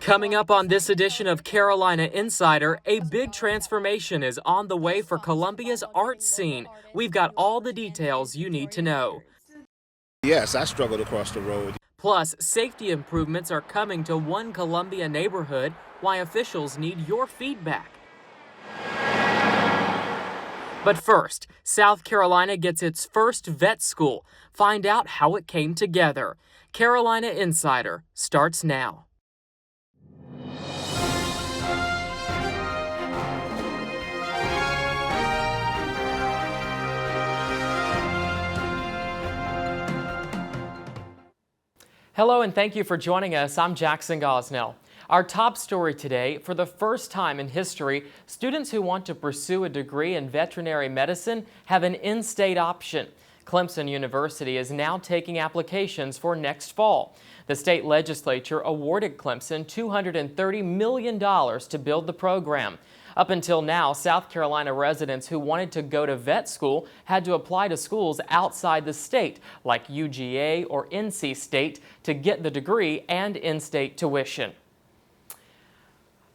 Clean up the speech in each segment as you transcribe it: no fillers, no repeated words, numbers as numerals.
Coming up on this edition of Carolina Insider, a big transformation is on the way for Columbia's art scene. We've got all the details you need to know. Yes, I struggled across the road. Plus, safety improvements are coming to one Columbia neighborhood, why officials need your feedback. But first, South Carolina gets its first vet school. Find out how it came together. Carolina Insider starts now. Hello and thank you for joining us. I'm Jackson Gosnell. Our top story today, for the first time in history, students who want to pursue a degree in veterinary medicine have an in-state option. Clemson University is now taking applications for next fall. The state legislature awarded Clemson $230 million to build the program. Up until now, South Carolina residents who wanted to go to vet school had to apply to schools outside the state, like UGA or NC State, to get the degree and in-state tuition.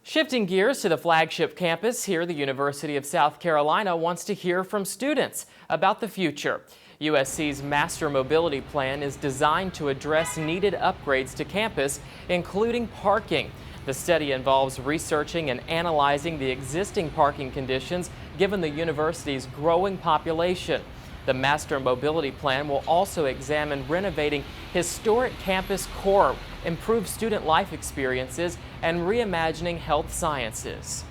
Shifting gears to the flagship campus here, the University of South Carolina wants to hear from students about the future. USC's Master Mobility Plan is designed to address needed upgrades to campus, including parking. The study involves researching and analyzing the existing parking conditions given the university's growing population. The Master Mobility Plan will also examine renovating historic campus core, improve student life experiences, and reimagining health sciences.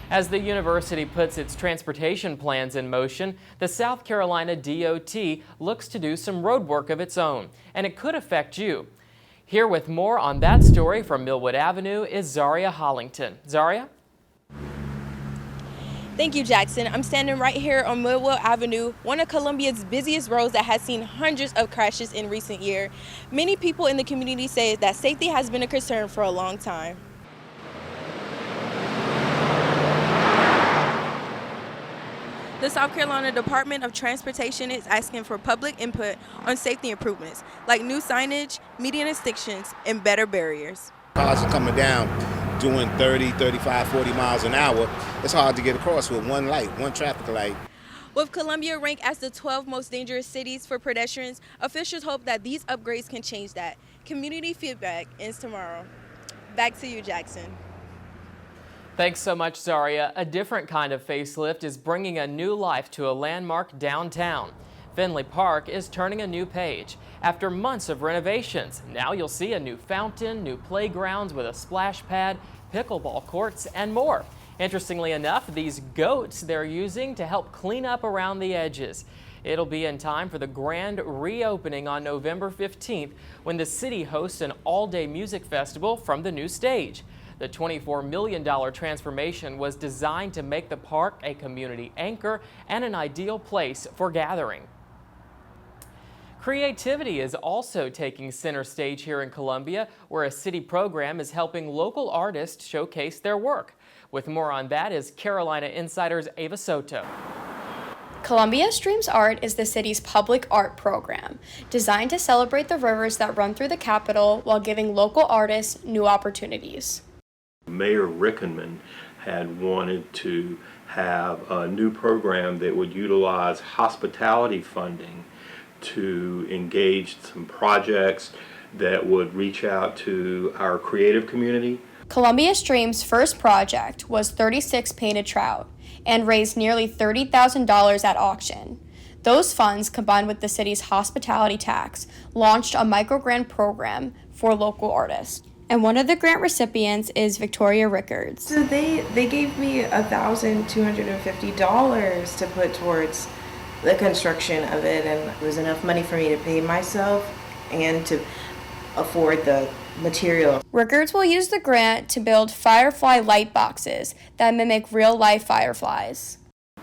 As the university puts its transportation plans in motion, the South Carolina DOT looks to do some road work of its own, and it could affect you. Here with more on that story from Millwood Avenue is Zariah Hollington. Zariah? Thank you, Jackson. I'm standing right here on Millwood Avenue, one of Columbia's busiest roads that has seen hundreds of crashes in recent years. Many people in the community say that safety has been a concern for a long time. The South Carolina Department of Transportation is asking for public input on safety improvements, like new signage, median distinctions, and better barriers. Cars are coming down doing 30, 35, 40 miles an hour. It's hard to get across with one light, one traffic light. With Columbia ranked as the 12 most dangerous cities for pedestrians, officials hope that these upgrades can change that. Community feedback ends tomorrow. Back to you, Jackson. Thanks so much, Zariah. A different kind of facelift is bringing a new life to a landmark downtown. Finley Park is turning a new page. After months of renovations, now you'll see a new fountain, new playgrounds with a splash pad, pickleball courts, and more. Interestingly enough, these goats they're using to help clean up around the edges. It'll be in time for the grand reopening on November 15th when the city hosts an all-day music festival from the new stage. The $24 million transformation was designed to make the park a community anchor and an ideal place for gathering. Creativity is also taking center stage here in Columbia, where a city program is helping local artists showcase their work. With more on that is Carolina Insider's Ava Soto. Columbia Streams Art is the city's public art program, designed to celebrate the rivers that run through the capital while giving local artists new opportunities. Mayor Rickenman had wanted to have a new program that would utilize hospitality funding to engage some projects that would reach out to our creative community. Columbia Stream's first project was 36 painted trout and raised nearly $30,000 at auction. Those funds, combined with the city's hospitality tax, launched a microgrant program for local artists. And one of the grant recipients is Victoria Rickards. So they gave me $1,250 to put towards the construction of it, and it was enough money for me to pay myself and to afford the material. Rickards will use the grant to build firefly light boxes that mimic real-life fireflies.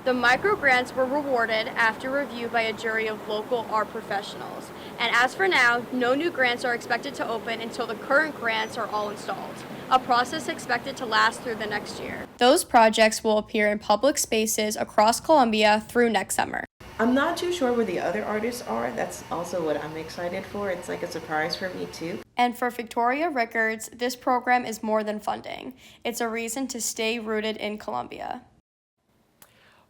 The micro grants were rewarded after review by a jury of local art professionals. And as for now, no new grants are expected to open until the current grants are all installed, a process expected to last through the next year. Those projects will appear in public spaces across Columbia through next summer. I'm not too sure where the other artists are. That's also what I'm excited for. It's like a surprise for me too. And for Victoria Rickards, this program is more than funding. It's a reason to stay rooted in Columbia.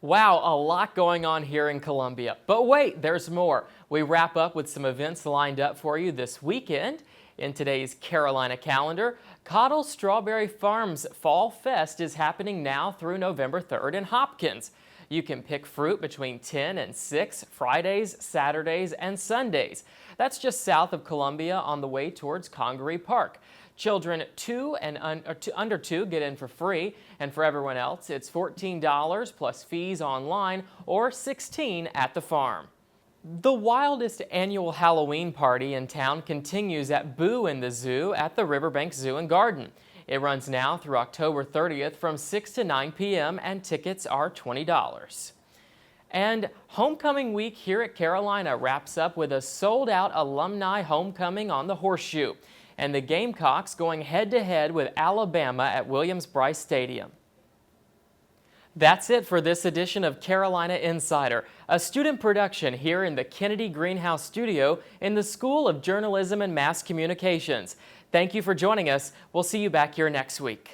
Wow, a lot going on here in Columbia. But wait, there's more. We wrap up with some events lined up for you this weekend. In today's Carolina calendar, Cottle Strawberry Farms Fall Fest is happening now through November 3rd in Hopkins. You can pick fruit between 10 and 6 Fridays, Saturdays, and Sundays. That's just south of Columbia on the way towards Congaree Park. Children 2 and under 2 get in for free, and for everyone else, it's $14 plus fees online or $16 at the farm. The wildest annual Halloween party in town continues at Boo in the Zoo at the Riverbank Zoo and Garden. It runs now through October 30th from 6 to 9 p.m. and tickets are $20. And Homecoming Week here at Carolina wraps up with a sold-out alumni homecoming on the Horseshoe, and the Gamecocks going head-to-head with Alabama at Williams-Brice Stadium. That's it for this edition of Carolina Insider, a student production here in the Kennedy Greenhouse studio in the School of Journalism and Mass Communications. Thank you for joining us. We'll see you back here next week.